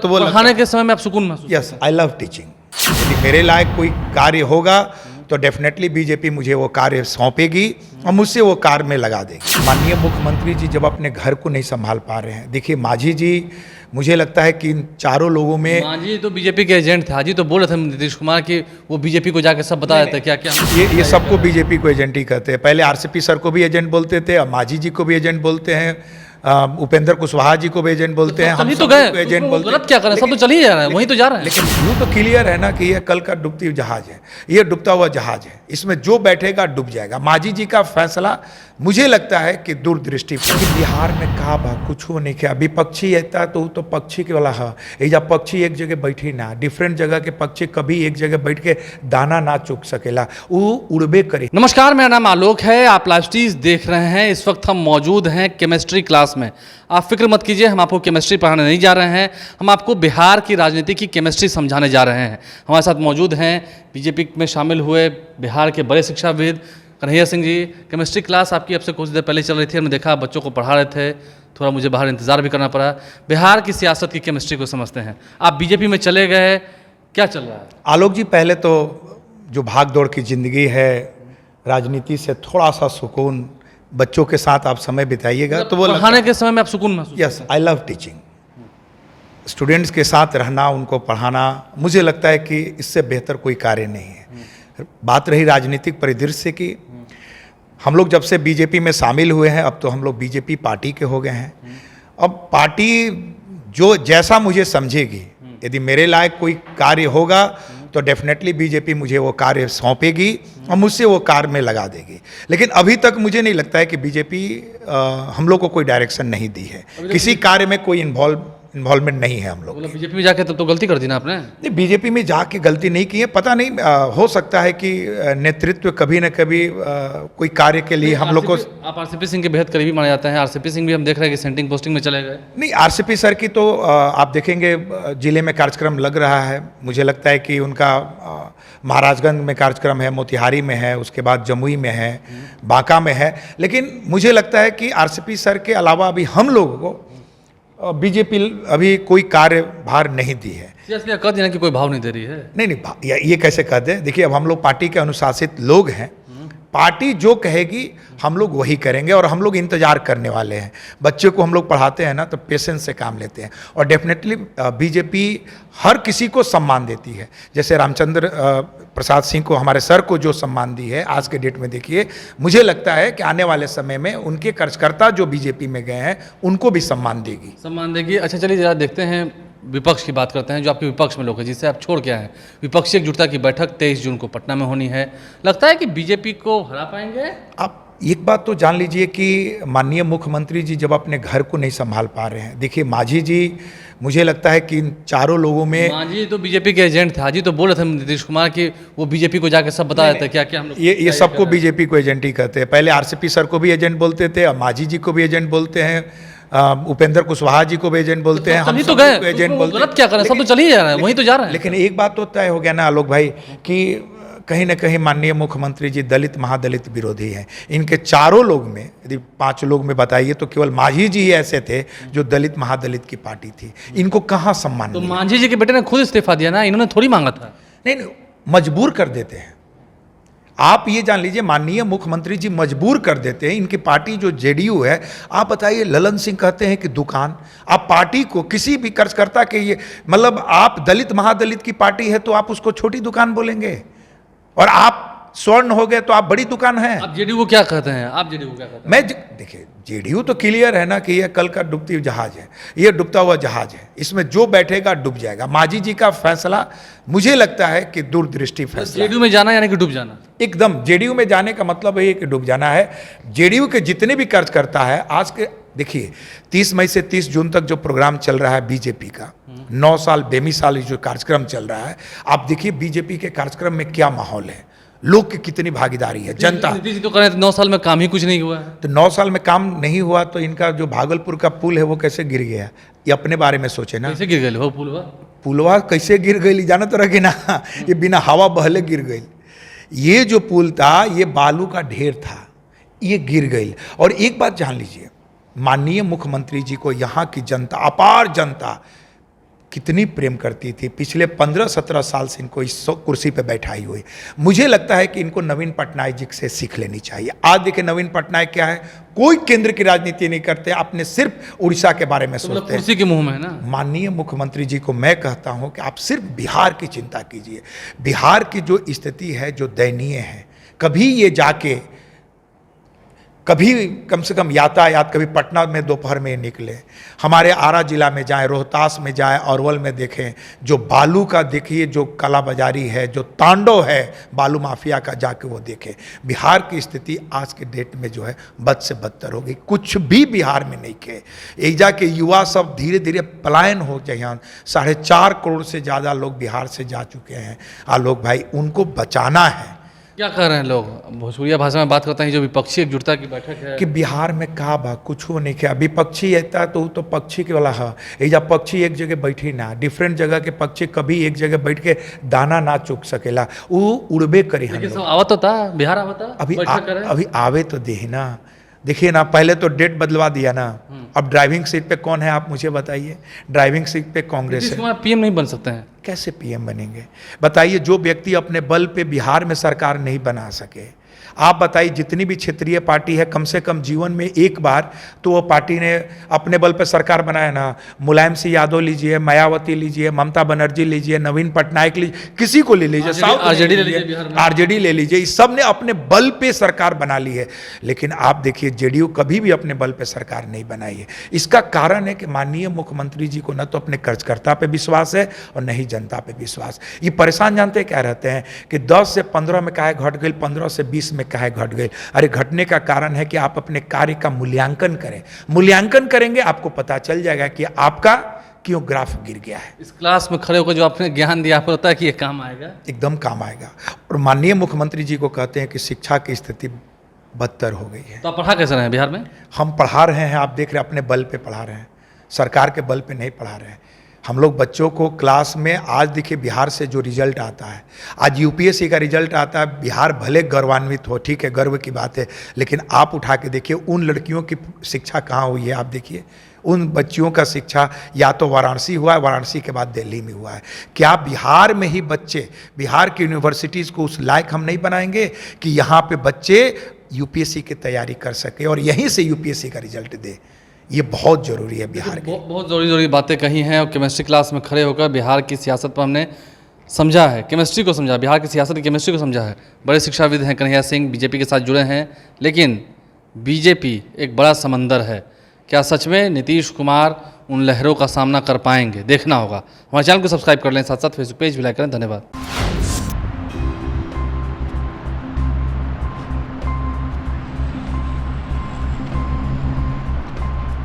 पढ़ाने के समय में आप सुकून महसूस यस, आई लव टीचिंग। यदि मेरे लायक कोई कार्य होगा तो डेफिनेटली बीजेपी मुझे वो कार्य सौंपेगी और मुझसे वो कार्य में लगा देगी। माननीय मुख्यमंत्री जी जब अपने घर को नहीं संभाल पा रहे हैं, देखिए मांझी जी, मुझे लगता है कि इन चारों लोगों में मांझी तो बीजेपी के एजेंट थे। हाजी तो बोल रहे थे नीतीश कुमार कि वो बीजेपी को जाके सब बता देते क्या क्या। ये सबको बीजेपी को एजेंट ही कहते हैं। पहले आरसीपी सर को भी एजेंट बोलते थे, अब मांझी जी को भी एजेंट बोलते हैं, उपेंद्र कुशवाहा जी को भी एजेंट बोलते हैं, हम तो गए एजेंट बोलते हैं। गलत क्या करें, सब तो चल ही जा रहे हैं, वहीं तो जा रहे हैं। लेकिन यूँ तो क्लियर है ना कि ये कल का डूबती जहाज है, ये डूबता हुआ जहाज है, इसमें जो बैठेगा डूब जाएगा। मांझी जी का फैसला मुझे लगता है कि दूरदृष्टि। बिहार में का बा कुछ नहीं किया, विपक्षी ऐसा तो पक्षी के वाला है, ये जब पक्षी एक जगह बैठी ना, डिफरेंट जगह के पक्षी कभी एक जगह बैठ के दाना ना चुग सकेला, वो उड़बे करे। नमस्कार, मेरा नाम आलोक है, आप लाइव स्टीज देख रहे हैं। इस वक्त हम मौजूद हैं केमिस्ट्री क्लास में। आप फिक्र मत कीजिए, हम आपको केमिस्ट्री पढ़ाने नहीं जा रहे हैं, हम आपको बिहार की राजनीति की केमिस्ट्री समझाने जा रहे हैं। हमारे साथ मौजूद हैं बीजेपी में शामिल हुए बिहार के बड़े शिक्षाविद कन्हैया सिंह जी। केमिस्ट्री क्लास आपकी अब से कुछ देर पहले चल रही थी, हमने देखा बच्चों को पढ़ा रहे थे, थोड़ा मुझे बाहर इंतजार भी करना पड़ा। बिहार की सियासत की केमिस्ट्री को समझते हैं। आप बीजेपी में चले गए, क्या चल रहा है? आलोक जी, पहले तो जो भाग दौड़ की ज़िंदगी है, राजनीति से थोड़ा सा सुकून, बच्चों के साथ आप समय बिताइएगा तो वो पढ़ाने के समय में आप सुकून महसूस। Yes, I love teaching. Students के साथ रहना, उनको पढ़ाना, मुझे लगता है कि इससे बेहतर कोई कार्य नहीं है। बात रही राजनीतिक परिदृश्य की, हम लोग जब से बीजेपी में शामिल हुए हैं, अब तो हम लोग बीजेपी पार्टी के हो गए हैं। अब पार्टी जो जैसा मुझे समझेगी, यदि मेरे लायक कोई कार्य होगा तो डेफिनेटली बीजेपी मुझे वो कार्य सौंपेगी और मुझसे वो कार्य में लगा देगी। लेकिन अभी तक मुझे नहीं लगता है कि बीजेपी हम लोग को कोई डायरेक्शन नहीं दी है, किसी कार्य में कोई इन्वॉल्वमेंट नहीं है हम लोग। बीजेपी में जाके तब तो गलती कर दी ना आपने। नहीं, बीजेपी में जाके गलती नहीं की है, पता नहीं, हो सकता है कि नेतृत्व कभी न कभी कोई कार्य के लिए हम लोग को। आप आरसीपी सिंह के बेहद करीबी माने जाते हैं। आरसीपी सिंह भी हम देख रहे हैं कि सेंटिंग पोस्टिंग में चले गए। नहीं, आरसीपी सर की तो आप देखेंगे जिले में कार्यक्रम लग रहा है। मुझे लगता है कि उनका महाराजगंज में कार्यक्रम है, मोतिहारी में है, उसके बाद जमुई में है, बांका में है। लेकिन मुझे लगता है कि आरसीपी सर के अलावा अभी हम लोगों को बीजेपी अभी कोई कार्यभार नहीं दी है। इसलिए कह देना कि कोई भाव नहीं दे रही है। नहीं, ये कैसे कह दें? देखिए, अब हम लोग पार्टी के अनुशासित लोग हैं, पार्टी जो कहेगी हम लोग वही करेंगे और हम लोग इंतजार करने वाले हैं। बच्चों को हम लोग पढ़ाते हैं ना तो पेशेंस से काम लेते हैं और डेफिनेटली बीजेपी हर किसी को सम्मान देती है। जैसे रामचंद्र प्रसाद सिंह को, हमारे सर को जो सम्मान दी है आज के डेट में, देखिए मुझे लगता है कि आने वाले समय में उनके कार्यकर्ता जो बीजेपी में गए हैं उनको भी सम्मान देगी। अच्छा, चलिए जरा देखते हैं, विपक्ष की बात करते हैं। जो आपके विपक्ष में लोग हैं जिससे आप छोड़ के आए हैं, विपक्षी एकजुटता की बैठक 23 जून को पटना में होनी है। लगता है कि बीजेपी को हरा पाएंगे? आप एक बात तो जान लीजिए कि माननीय मुख्यमंत्री जी जब अपने घर को नहीं संभाल पा रहे हैं, देखिए मांझी जी, मुझे लगता है कि इन चारों लोगों में। मांझी तो बीजेपी के एजेंट थे। हाजी तो बोल रहे थे नीतीश कुमार कि वो बीजेपी को जाके सब बता देते क्या क्या। ये सबको बीजेपी को एजेंट ही कहते हैं। पहले आरसीपी सर को भी एजेंट बोलते थे, अब मांझी जी को भी एजेंट बोलते हैं, उपेंद्र कुशवाहा जी को भी एजेंट बोलते हैं, हम तो गए एजेंट बोलते हैं। गलत क्या करें, सब तो चल ही जा रहे हैं, वहीं तो जा रहे हैं। लेकिन एक बात तो तय हो गया ना आलोक भाई कि कहीं ना कहीं माननीय मुख्यमंत्री जी दलित महादलित विरोधी हैं। इनके चारों लोग में, यदि 5 लोग में बताइए तो केवल मांझी जी ही ऐसे थे जो दलित महादलित की पार्टी थी। इनको कहाँ सम्मान? तो मांझी जी के बेटे ने खुद इस्तीफा दिया ना, इन्होंने थोड़ी मांगा था। नहीं, मजबूर कर देते हैं। आप ये जान लीजिए, माननीय मुख्यमंत्री जी मजबूर कर देते हैं। इनकी पार्टी जो जेडीयू है, आप बताइए, ललन सिंह कहते हैं कि दुकान। आप पार्टी को किसी भी कार्यकर्ता के ये, मतलब आप दलित महादलित की पार्टी है तो आप उसको छोटी दुकान बोलेंगे, और आप स्वर्ण हो गए तो आप बड़ी दुकान है। आप जेडीयू को क्या कहते हैं? आप जेडीयू को क्या कहते हैं? देखिए, जेडीयू तो क्लियर है ना कि ये कल का डूबती जहाज है, ये डूबता हुआ जहाज है, इसमें जो बैठेगा डूब जाएगा। मांझी जी का फैसला मुझे लगता है कि दूरदृष्टि फैसला। जेडीयू में जाना यानी कि डूब जाना? एकदम, जेडीयू में जाने का मतलब है कि डूब जाना है। जेडीयू के जितने भी कार्यकर्ता है आज के, देखिए 30 मई से 30 जून तक जो प्रोग्राम चल रहा है बीजेपी का, 9 साल बेमिसाल जो कार्यक्रम चल रहा है, आप देखिए बीजेपी के कार्यक्रम में क्या माहौल है, लोग की कितनी भागीदारी है, जनता। नीतीश जी तो कह रहे थे 9 साल में काम ही कुछ नहीं हुआ है। तो 9 साल में काम नहीं हुआ तो इनका जो भागलपुर का पुल है वो कैसे गिर गया, ये अपने बारे में सोचे ना। कैसे गिर गए वो पुलवा कैसे गिर गई जाना तो रखे ना, ये बिना हवा बहले गिर गई। ये जो पुल था ये बालू का ढेर था, ये गिर गई। और एक बात जान लीजिए, माननीय मुख्यमंत्री जी को यहाँ की जनता, अपार जनता कितनी प्रेम करती थी। पिछले 15-17 साल से इनको इस कुर्सी पे बैठाई हुई। मुझे लगता है कि इनको नवीन पटनायक जी से सीख लेनी चाहिए। आज देखिए नवीन पटनायक क्या है, कोई केंद्र की राजनीति नहीं करते, अपने सिर्फ उड़ीसा के बारे में सोचते हैं। कुर्सी के मुंह में है ना। माननीय मुख्यमंत्री जी को मैं कहता हूं कि आप सिर्फ बिहार की चिंता कीजिए। बिहार की जो स्थिति है, जो दयनीय है, कभी ये जाके कभी कम से कम यातायात, कभी पटना में दोपहर में निकले, हमारे आरा जिला में जाएं, रोहतास में जाएं, अरवल में देखें, जो बालू का देखिए, जो काला बाजारी है, जो तांडव है बालू माफिया का, जाके वो देखें। बिहार की स्थिति आज के डेट में जो है बद से बदतर हो गई। कुछ भी बिहार में नहीं खे। एक जाके युवा सब धीरे धीरे पलायन हो जाए। 4.5 करोड़ से ज़्यादा लोग बिहार से जा चुके हैं। आलोक भाई, उनको बचाना है। क्या कह रहे हैं लोग? भोजपुरिया भाषा में बात करते हैं, जो विपक्षी एकजुटता की बैठक है कि बिहार में का बा कुछ हो नहीं किया। विपक्षी ऐसा तो पक्षी के वाला है। ये जब पक्षी एक जगह बैठी ना, डिफरेंट जगह के पक्षी कभी एक जगह बैठ के दाना ना चुग सकेला, वो उड़बे करी। लेकिन सब आवत होता, बिहार आवता अभी आवे तो दे ना। देखिए ना, पहले तो डेट बदलवा दिया ना, अब ड्राइविंग सीट पे कौन है आप मुझे बताइए? ड्राइविंग सीट पे कांग्रेस है। पीएम नहीं बन सकते हैं? कैसे पीएम बनेंगे बताइए? जो व्यक्ति अपने बल पे बिहार में सरकार नहीं बना सके, आप बताइए, जितनी भी क्षेत्रीय पार्टी है, कम से कम जीवन में एक बार तो वो पार्टी ने अपने बल पे सरकार बनाया ना। मुलायम सिंह यादव लीजिए, मायावती लीजिए, ममता बनर्जी लीजिए, नवीन पटनायक लीजिए, किसी को ले लीजिए, आरजेडी ले लीजिए, इस सब ने अपने बल पे सरकार बना ली है। लेकिन आप देखिए, जेडीयू कभी भी अपने बल पे सरकार नहीं बनाई है। इसका कारण है कि माननीय मुख्यमंत्री जी को न तो अपने कार्यकर्ता पे विश्वास है और न ही जनता पे विश्वास। ये परेशान जानते क्या रहते हैं कि 10 से 15 में काहे घट गई, 15 से 20 में काहे घट गई। अरे घटने का कारण है कि आप अपने कार्य का मूल्यांकन करें। मूल्यांकन करेंगे, आपको पता चल जाएगा कि आपका क्यों ग्राफ गिर गया है। इस क्लास में खड़े होकर जो आपने ज्ञान दिया, आपको लगता है कि ये काम आएगा? एकदम काम आएगा। और माननीय मुख्यमंत्री जी को कहते हैं कि शिक्षा की स्थिति बदतर हो गई है। तो आप पढ़ा कैसे रहे हैं बिहार में? हम पढ़ा रहे हैं, आप देख रहे हैं, अपने बल पे पढ़ा रहे हैं, सरकार के बल पे नहीं पढ़ा रहे हैं। हम लोग बच्चों को क्लास में, आज देखिए बिहार से जो रिजल्ट आता है, आज यूपीएससी का रिजल्ट आता है, बिहार भले गौरवान्वित हो, ठीक है, गर्व की बात है, लेकिन आप उठा के देखिए उन लड़कियों की शिक्षा कहाँ हुई है। आप देखिए उन बच्चियों का शिक्षा या तो वाराणसी हुआ है, वाराणसी के बाद दिल्ली में हुआ है। क्या बिहार में ही बच्चे, बिहार की यूनिवर्सिटीज़ को उस लायक हम नहीं बनाएंगे कि यहाँ पे बच्चे यूपीएससी की तैयारी कर सके और यहीं से यूपीएससी का रिजल्ट दे? ये बहुत ज़रूरी है बिहार के। बहुत ज़रूरी बातें कही हैं। और केमिस्ट्री क्लास में खड़े होकर बिहार की सियासत पर हमने समझा है, केमिस्ट्री को समझा, बिहार की सियासत की केमिस्ट्री को समझा है। बड़े शिक्षाविद हैं कन्हैया सिंह, बीजेपी के साथ जुड़े हैं, लेकिन बीजेपी एक बड़ा समंदर है। क्या सच में नीतीश कुमार उन लहरों का सामना कर पाएंगे? देखना होगा। हमारे चैनल को सब्सक्राइब कर लें, साथ साथ फेसबुक पेज भी लाइक करें। धन्यवाद।